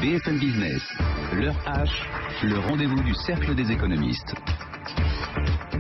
BFM Business, l'heure H, le rendez-vous du Cercle des économistes.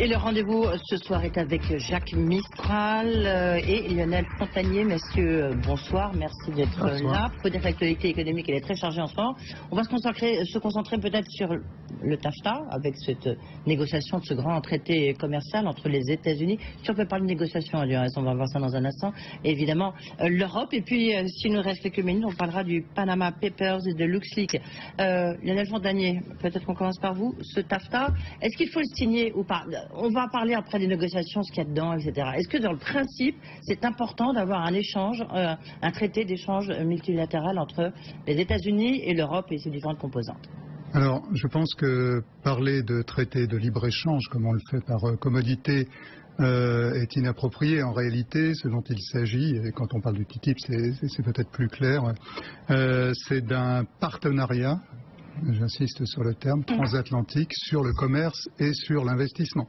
Et le rendez-vous ce soir est avec Jacques Mistral et Lionel Fontagnier. Messieurs, bonsoir, merci d'être là. Pour dire que l'actualité économique elle est très chargée en ce moment. On va se concentrer peut-être sur le TAFTA, avec cette négociation de ce grand traité commercial entre les États-Unis. Si on peut parler de négociation, on va voir ça dans un instant. Et évidemment, l'Europe. Et puis, s'il nous reste quelques minutes, on parlera du Panama Papers et de LuxLeaks. Lionel Fontagnier, peut-être qu'on commence par vous. Ce TAFTA, est-ce qu'il faut le signer ou pas? On va parler après des négociations, ce qu'il y a dedans, etc. Est-ce que dans le principe, c'est important d'avoir un échange, un traité d'échange multilatéral entre les États-Unis et l'Europe et ses différentes composantes? Alors, je pense que parler de traité de libre-échange, comme on le fait par commodité, est inapproprié. En réalité, ce dont il s'agit, et quand on parle du TTIP, c'est peut-être plus clair, c'est d'un partenariat, j'insiste sur le terme, transatlantique sur le commerce et sur l'investissement.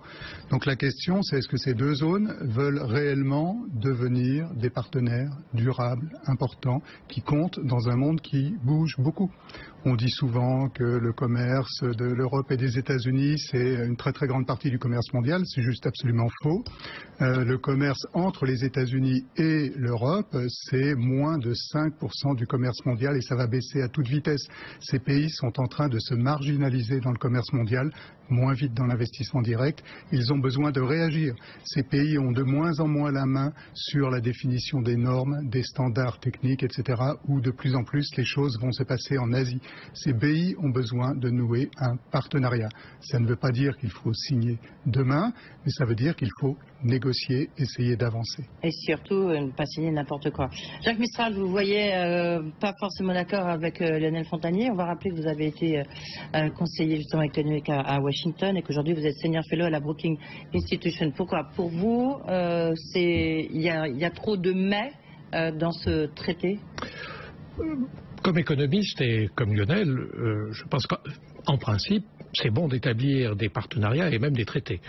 Donc la question, c'est est-ce que ces deux zones veulent réellement devenir des partenaires durables, importants, qui comptent dans un monde qui bouge beaucoup. On dit souvent que le commerce de l'Europe et des États-Unis, c'est une très très grande partie du commerce mondial. C'est juste absolument faux. Le commerce entre les États-Unis et l'Europe, c'est moins de 5% du commerce mondial et ça va baisser à toute vitesse. Ces pays sont en train de se marginaliser dans le commerce mondial, moins vite dans l'investissement direct. Ils ont besoin de réagir. Ces pays ont de moins en moins la main sur la définition des normes, des standards techniques, etc., où de plus en plus les choses vont se passer en Asie. Ces pays ont besoin de nouer un partenariat. Ça ne veut pas dire qu'il faut signer demain, mais ça veut dire qu'il faut négocier, essayer d'avancer. Et surtout, ne pas signer n'importe quoi. Jacques Mistral, vous voyez pas forcément d'accord avec Lionel Fontagnier. On va rappeler que vous avez été conseiller justement économique à Washington et qu'aujourd'hui vous êtes senior fellow à la Brookings Institution. Pourquoi? Pour vous, il y a trop de mais dans ce traité? Comme économiste et comme Lionel, je pense qu'en principe, c'est bon d'établir des partenariats et même des traités.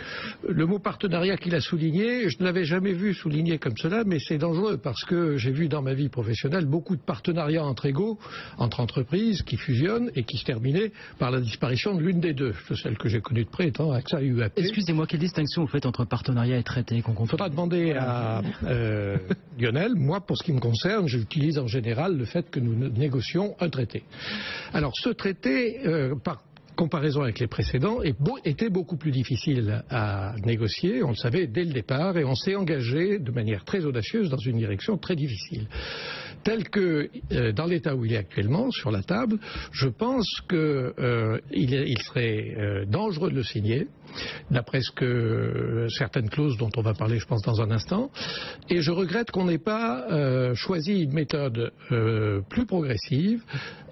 Le mot partenariat qu'il a souligné, je ne l'avais jamais vu souligné comme cela, mais c'est dangereux parce que j'ai vu dans ma vie professionnelle beaucoup de partenariats entre égaux, entre entreprises qui fusionnent et qui se terminaient par la disparition de l'une des deux. Celle que j'ai connue de près étant AXA et UAP. Excusez-moi, quelle distinction vous faites entre partenariat et traité qu'on confond? Il faudra demander à Lionel. Moi, pour ce qui me concerne, j'utilise en général le fait que nous négocions un traité. Alors, ce traité, par comparaison avec les précédents, était beaucoup plus difficile à négocier, on le savait dès le départ, et on s'est engagé de manière très audacieuse dans une direction très difficile. Tel que, dans l'état où il est actuellement, sur la table, je pense qu'il serait dangereux de le signer, d'après certaines clauses dont on va parler, je pense, dans un instant, et je regrette qu'on n'ait pas choisi une méthode plus progressive,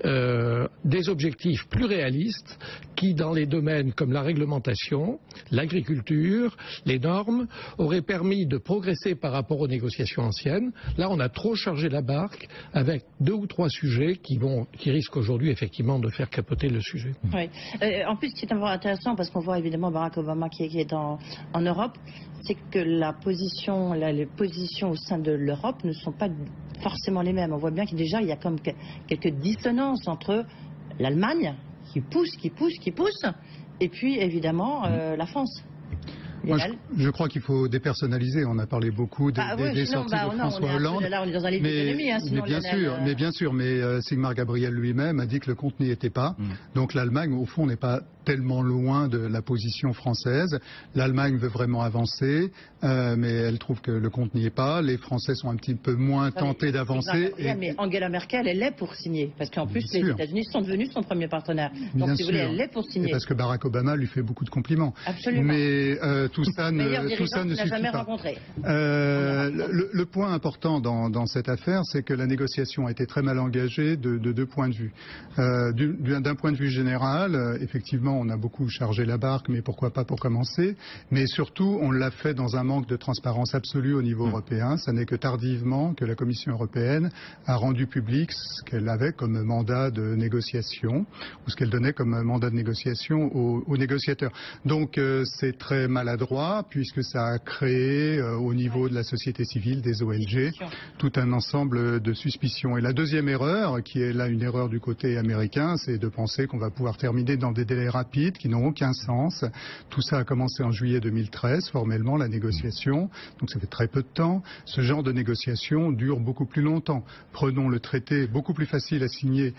des objectifs plus réalistes, qui, dans les domaines comme la réglementation, l'agriculture, les normes, auraient permis de progresser par rapport aux négociations anciennes. Là, on a trop chargé la barque avec 2 ou 3 sujets qui risquent aujourd'hui effectivement de faire capoter le sujet. Oui. En plus, c'est intéressant parce qu'on voit évidemment Barack Obama qui est en Europe, c'est que les positions au sein de l'Europe ne sont pas forcément les mêmes. On voit bien qu'il y a comme quelques dissonances entre l'Allemagne qui pousse, et puis évidemment la France. Moi, je crois qu'il faut dépersonnaliser. On a parlé beaucoup des sorties de François Hollande. Là, on est dans un livre d'économie. Mais bien sûr, Sigmar Gabriel lui-même a dit que le compte n'y était pas. Donc l'Allemagne, au fond, n'est pas tellement loin de la position française. L'Allemagne veut vraiment avancer, mais elle trouve que le compte n'y est pas. Les Français sont un petit peu moins tentés d'avancer. Mais Angela Merkel, elle est pour signer. Parce qu'en plus, les États-Unis sont devenus son premier partenaire. Donc, si vous voulez, elle est pour signer. Et parce que Barack Obama lui fait beaucoup de compliments. Absolument. Mais tout ça ne suffit pas. Le point important dans cette affaire, c'est que la négociation a été très mal engagée de 2 points de vue. D'un point de vue général, effectivement, on a beaucoup chargé la barque, mais pourquoi pas pour commencer. Mais surtout, on l'a fait dans un manque de transparence absolue au niveau européen. Ça n'est que tardivement que la Commission européenne a rendu public ce qu'elle avait comme mandat de négociation, ou ce qu'elle donnait comme mandat de négociation aux négociateurs. Donc c'est très maladroit, puisque ça a créé au niveau de la société civile, des ONG, tout un ensemble de suspicions. Et la deuxième erreur, qui est là une erreur du côté américain, c'est de penser qu'on va pouvoir terminer dans des délais rapides qui n'ont aucun sens. Tout ça a commencé en juillet 2013, formellement, la négociation. Donc ça fait très peu de temps. Ce genre de négociation dure beaucoup plus longtemps. Prenons le traité beaucoup plus facile à signer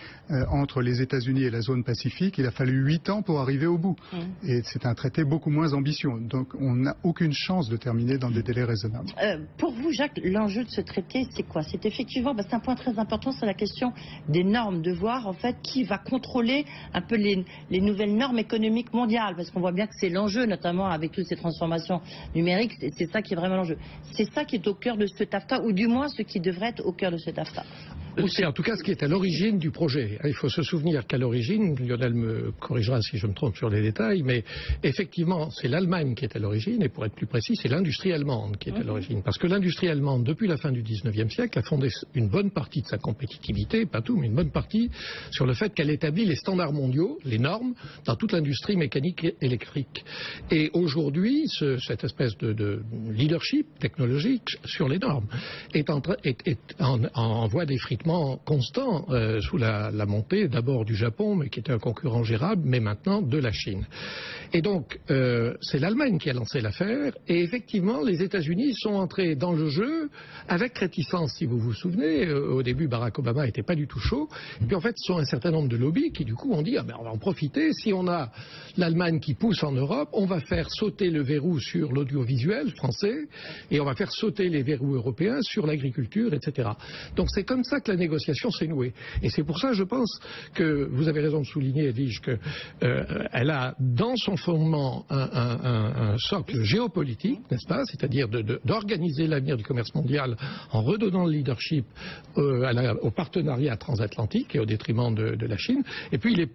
entre les États-Unis et la zone Pacifique. Il a fallu 8 ans pour arriver au bout. Et c'est un traité beaucoup moins ambitieux. Donc on n'a aucune chance de terminer dans des délais raisonnables. Pour vous, Jacques, l'enjeu de ce traité, c'est quoi? C'est effectivement, c'est un point très important, c'est la question des normes, de voir en fait qui va contrôler un peu les nouvelles normes économiques mondiales, parce qu'on voit bien que c'est l'enjeu, notamment avec toutes ces transformations numériques, c'est ça qui est vraiment l'enjeu. C'est ça qui est au cœur de ce TAFTA, ou du moins ce qui devrait être au cœur de ce TAFTA. C'est en tout cas ce qui est à l'origine du projet. Il faut se souvenir qu'à l'origine, Lionel me corrigera si je me trompe sur les détails, mais effectivement, c'est l'Allemagne qui est à l'origine, et pour être plus précis, c'est l'industrie allemande qui est à l'origine. Parce que l'industrie allemande, depuis la fin du 19e siècle, a fondé une bonne partie de sa compétitivité, pas tout, mais une bonne partie, sur le fait qu'elle établit les standards mondiaux, les normes, dans toute l'industrie mécanique et électrique. Et aujourd'hui, cette espèce de leadership technologique sur les normes est en voie d'effritement constant sous la montée d'abord du Japon, mais qui était un concurrent gérable, mais maintenant de la Chine. Et donc, c'est l'Allemagne qui a lancé l'affaire, et effectivement, les États-Unis sont entrés dans le jeu avec réticence, si vous vous souvenez. Au début, Barack Obama n'était pas du tout chaud, et puis en fait, ce sont un certain nombre de lobbies qui, du coup, ont dit on va en profiter. Si on a l'Allemagne qui pousse en Europe, on va faire sauter le verrou sur l'audiovisuel français, et on va faire sauter les verrous européens sur l'agriculture, etc. Donc, c'est comme ça que la négociation s'est nouée. Et c'est pour ça, je pense, que vous avez raison de souligner, Edwige, qu'elle a dans son fondement un socle géopolitique, n'est-ce pas? C'est-à-dire d'organiser l'avenir du commerce mondial en redonnant le leadership au partenariat transatlantique et au détriment de la Chine. Et puis il est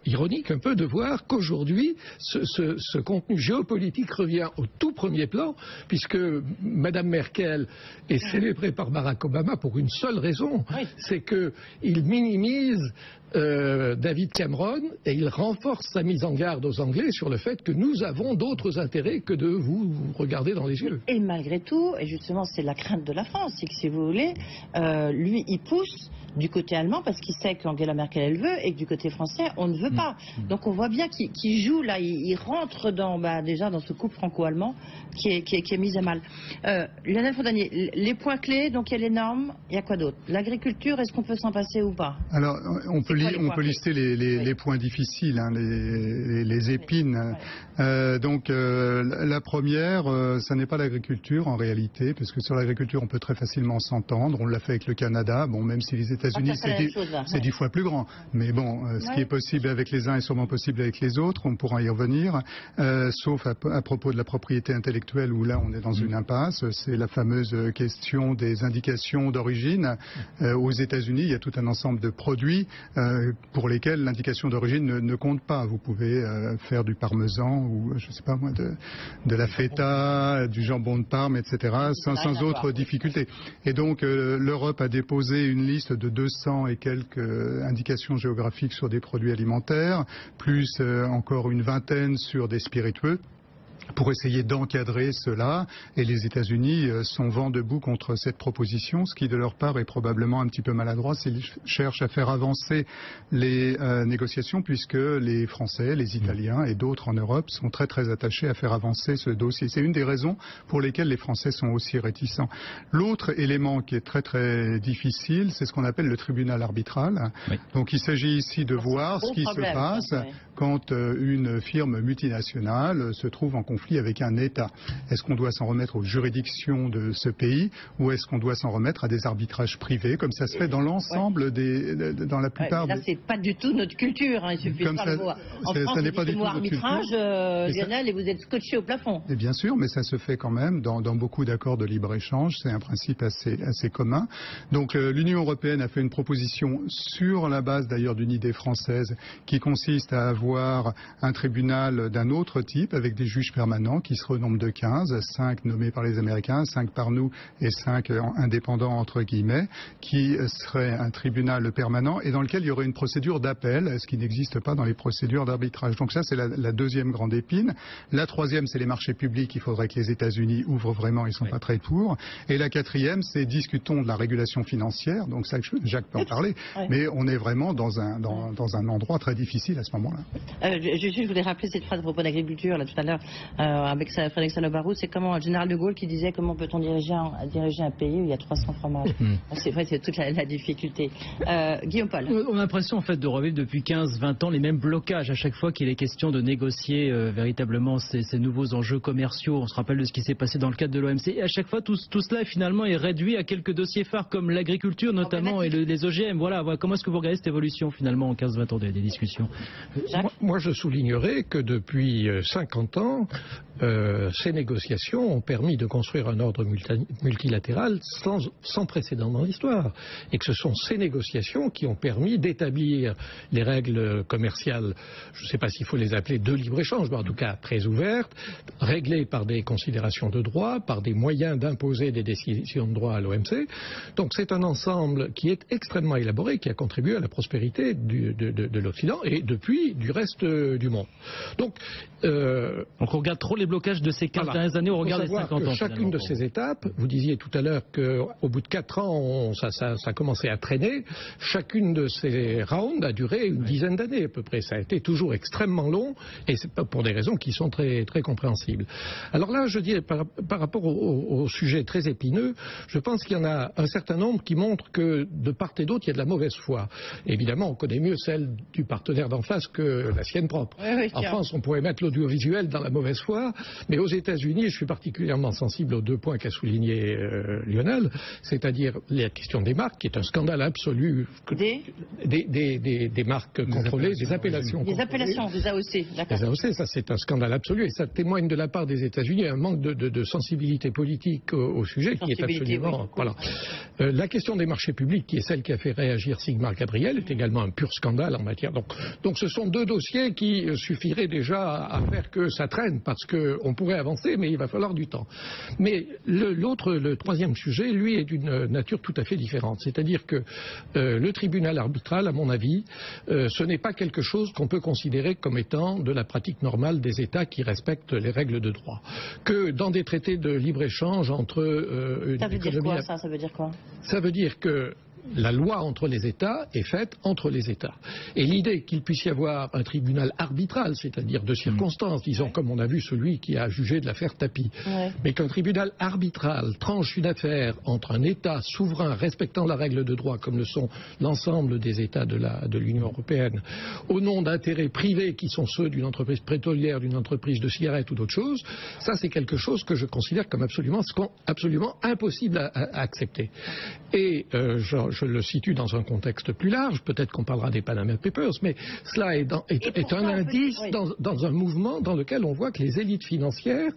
ironique un peu de voir qu'aujourd'hui ce contenu géopolitique revient au tout premier plan, puisque Madame Merkel est célébrée par Barack Obama pour une seule raison, c'est qu'il minimise David Cameron et il renforce sa mise en garde aux Anglais sur le fait que nous avons d'autres intérêts que de vous regarder dans les yeux. Et malgré tout, et justement c'est la crainte de la France, c'est que si vous voulez, lui il pousse du côté allemand parce qu'il sait qu'Angela Merkel elle veut et que du côté français on ne veut pas. Donc on voit bien qu'il joue là, il rentre déjà dans ce couple franco-allemand qui est mis à mal. Lionel Fontagné, les points clés, donc il y a les normes, il y a quoi d'autre? L'agriculture, est-ce qu'on peut s'en passer ou pas? Alors on peut lister les points difficiles, les épines. Donc la première, ça n'est pas l'agriculture en réalité, parce que sur l'agriculture on peut très facilement s'entendre. On l'a fait avec le Canada, bon, même si les États-Unis c'est 10 fois plus grand, mais bon, ce qui est possible avec les uns est sûrement possible avec les autres. On pourra y revenir, sauf à propos de la propriété intellectuelle où là on est dans une impasse. C'est la fameuse question des indications d'origine. Aux États-Unis, il y a tout un ensemble de produits pour lesquels l'indication d'origine ne compte pas. Vous pouvez faire du parmesan ou je sais pas moi de la feta, du jambon de Parme, etc. sans autre difficulté. Et donc l'Europe a déposé une liste de 200 et quelques indications géographiques sur des produits alimentaires, plus encore une vingtaine sur des spiritueux, pour essayer d'encadrer cela, et les États-Unis sont vent debout contre cette proposition, ce qui de leur part est probablement un petit peu maladroit s'ils cherchent à faire avancer les négociations, puisque les Français, les Italiens et d'autres en Europe sont très très attachés à faire avancer ce dossier. C'est une des raisons pour lesquelles les Français sont aussi réticents. L'autre élément qui est très très difficile, c'est ce qu'on appelle le tribunal arbitral. Oui. Donc il s'agit ici de voir ce qui se passe quand une firme multinationale se trouve en conflit avec un État. Est-ce qu'on doit s'en remettre aux juridictions de ce pays ou est-ce qu'on doit s'en remettre à des arbitrages privés, comme ça se fait dans l'ensemble dans la plupart là, c'est pas du tout notre culture, il suffit de faire le mot. En France, ça n'est pas du tout arbitrage, Lionel, et vous êtes scotché au plafond. Et bien sûr, mais ça se fait quand même dans beaucoup d'accords de libre-échange, c'est un principe assez commun. Donc l'Union européenne a fait une proposition sur la base d'ailleurs d'une idée française qui consiste à avoir avoir un tribunal d'un autre type avec des juges permanents qui seraient au nombre de 15, 5 nommés par les Américains, 5 par nous et 5 indépendants entre guillemets, qui serait un tribunal permanent et dans lequel il y aurait une procédure d'appel, ce qui n'existe pas dans les procédures d'arbitrage. Donc ça, c'est la deuxième grande épine. La troisième, c'est les marchés publics. Il faudrait que les États-Unis ouvrent vraiment, ils ne sont pas très pour. Et la quatrième, c'est discutons de la régulation financière. Donc ça, Jacques peut en parler. Mais on est vraiment dans un endroit très difficile à ce moment-là. Je voulais rappeler cette phrase à propos d'agriculture, là, tout à l'heure, avec Frédéric Salobarou. C'est comment le général de Gaulle qui disait comment peut-on diriger un pays où il y a 300 fromages. C'est vrai, c'est toute la difficulté. Guillaume Paul. On a l'impression en fait de revivre depuis 15-20 ans les mêmes blocages à chaque fois qu'il est question de négocier véritablement ces nouveaux enjeux commerciaux. On se rappelle de ce qui s'est passé dans le cadre de l'OMC. Et à chaque fois, tout cela finalement est réduit à quelques dossiers phares comme l'agriculture notamment et les OGM. Voilà. Comment est-ce que vous regardez cette évolution finalement en 15-20 ans des discussions? Moi, je soulignerai que depuis 50 ans, ces négociations ont permis de construire un ordre multilatéral sans précédent dans l'histoire. Et que ce sont ces négociations qui ont permis d'établir les règles commerciales, je ne sais pas s'il faut les appeler de libre-échange, mais en tout cas très ouvertes, réglées par des considérations de droit, par des moyens d'imposer des décisions de droit à l'OMC. Donc c'est un ensemble qui est extrêmement élaboré, qui a contribué à la prospérité de l'Occident et depuis du reste du monde. Donc on regarde trop les blocages de ces 15 dernières années, on regarde les 50 ans. Chacune de ces étapes, vous disiez tout à l'heure qu'au bout de 4 ans, ça a commencé à traîner. Chacune de ces rounds a duré une dizaine d'années à peu près. Ça a été toujours extrêmement long et c'est pas pour des raisons qui sont très, très compréhensibles. Alors là, je dirais par rapport au sujet très épineux, je pense qu'il y en a un certain nombre qui montrent que de part et d'autre, il y a de la mauvaise foi. Évidemment, on connaît mieux celle du partenaire d'en face que la sienne propre. Oui, en France, on pourrait mettre l'audiovisuel dans la mauvaise foi, mais aux États-Unis, je suis particulièrement sensible aux 2 points qu'a souligné Lionel, c'est-à-dire la question des marques, qui est un scandale absolu. Des marques contrôlées, des appellations contrôlées. Des appellations, des AOC, d'accord. Les AOC, ça c'est un scandale absolu et ça témoigne de la part des États-Unis un manque de sensibilité politique au sujet qui est absolument... Oui. Voilà. La question des marchés publics, qui est celle qui a fait réagir Sigmar Gabriel, est également un pur scandale en matière... Donc ce sont 2 dossiers qui suffiraient déjà à faire que ça traîne, parce qu'on pourrait avancer, mais il va falloir du temps. Mais le troisième sujet, lui, est d'une nature tout à fait différente. C'est-à-dire que le tribunal arbitral, à mon avis, ce n'est pas quelque chose qu'on peut considérer comme étant de la pratique normale des États qui respectent les règles de droit. Que dans des traités de libre-échange entre... ça veut dire quoi, ça? Ça veut dire quoi? Ça veut dire que la loi entre les États est faite entre les États. Et l'idée qu'il puisse y avoir un tribunal arbitral, c'est-à-dire de circonstances, disons comme on a vu celui qui a jugé de l'affaire Tapie, mais qu'un tribunal arbitral tranche une affaire entre un État souverain respectant la règle de droit, comme le sont l'ensemble des États de l'Union européenne, au nom d'intérêts privés qui sont ceux d'une entreprise pétrolière, d'une entreprise de cigarettes ou d'autre chose, ça c'est quelque chose que je considère comme absolument impossible à accepter. Et je le situe dans un contexte plus large, peut-être qu'on parlera des Panama Papers, mais cela est un indice dans un mouvement dans lequel on voit que les élites financières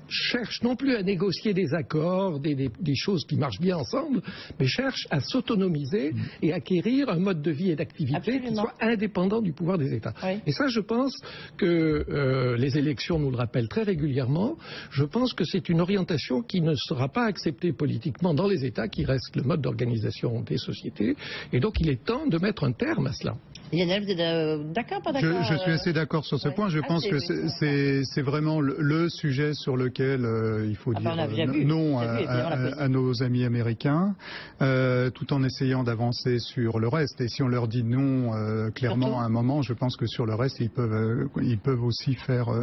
cherchent non plus à négocier des accords, des choses qui marchent bien ensemble, mais cherchent à s'autonomiser et acquérir un mode de vie et d'activité qui soit indépendant du pouvoir des États. Oui. Et ça, je pense que les élections nous le rappellent très régulièrement. Je pense que c'est une orientation qui ne sera pas acceptée politiquement dans les États, qui reste le mode d'organisation des sociétés. Et donc, il est temps de mettre un terme à cela. Lionel, vous êtes d'accord, pas d'accord? Je suis assez d'accord sur ce point. Je pense que c'est vraiment le sujet sur lequel il faut dire non à nos amis américains, tout en essayant d'avancer sur le reste. Et si on leur dit non clairement à un moment, je pense que sur le reste, ils peuvent aussi faire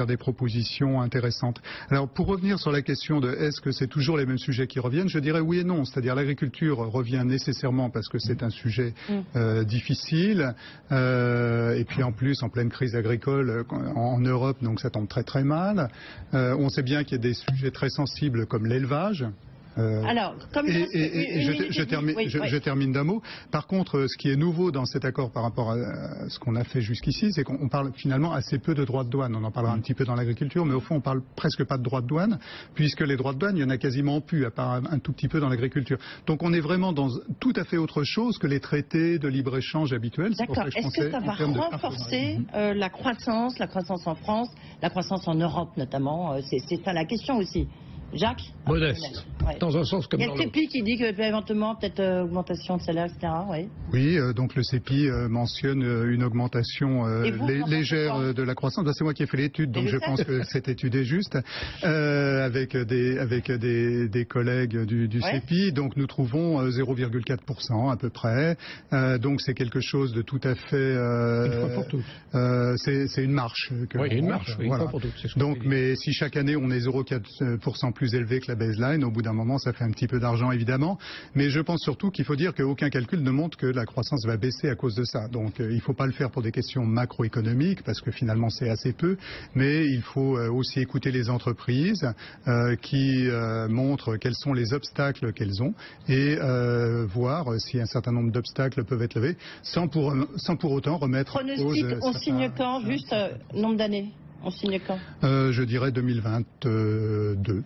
des propositions intéressantes. Alors, pour revenir sur la question de est-ce que c'est toujours les mêmes sujets qui reviennent, je dirais oui et non. C'est-à-dire l'agriculture revient nécessairement parce que c'est un sujet difficile, et puis en plus en pleine crise agricole en Europe, donc ça tombe très très mal. On sait bien qu'il y a des sujets très sensibles comme l'élevage. Alors, comme je termine d'un mot. Par contre, ce qui est nouveau dans cet accord par rapport à ce qu'on a fait jusqu'ici, c'est qu'on parle finalement assez peu de droits de douane. On en parlera un petit peu dans l'agriculture, mais au fond, on parle presque pas de droits de douane, puisque les droits de douane, il y en a quasiment plus, à part un tout petit peu dans l'agriculture. Donc, on est vraiment dans tout à fait autre chose que les traités de libre-échange habituels. D'accord. Est-ce que ça va renforcer la croissance en France, la croissance en Europe notamment? C'est ça la question aussi. Jacques? Modeste. Dans un sens comme il y a dans le CEPI qui dit que éventuellement peut-être augmentation de salaire, etc. Oui, donc le CEPI mentionne une augmentation légère de la croissance. C'est moi qui ai fait l'étude, donc je pense que cette étude est juste. Avec des collègues du CEPI, donc nous trouvons 0,4% à peu près. Donc c'est quelque chose de tout à fait. Une fois pour toutes. C'est une marche. Oui, une marche. Une fois pour toutes. Donc, mais si chaque année on est 0,4% plus élevé que la baseline, au bout d'un moment, ça fait un petit peu d'argent, évidemment. Mais je pense surtout qu'il faut dire qu'aucun calcul ne montre que la croissance va baisser à cause de ça. Donc, il ne faut pas le faire pour des questions macroéconomiques, parce que finalement, c'est assez peu. Mais il faut aussi écouter les entreprises qui montrent quels sont les obstacles qu'elles ont et voir si un certain nombre d'obstacles peuvent être levés, sans pour autant remettre en cause... On signe quand? Juste nombre d'années? On signe quand? Je dirais 2022.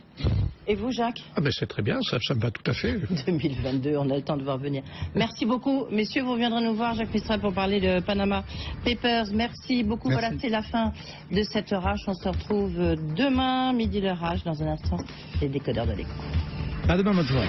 Et vous, Jacques? C'est très bien, ça me va tout à fait. 2022, on a le temps de voir venir. Merci beaucoup. Messieurs, vous reviendrez nous voir, Jacques Mistral, pour parler de Panama Papers. Merci beaucoup. Merci. Voilà, c'est la fin de cette Heure H. On se retrouve demain, midi l'Heure H. Dans un instant, les décodeurs de l'écho. À demain, bonne soirée.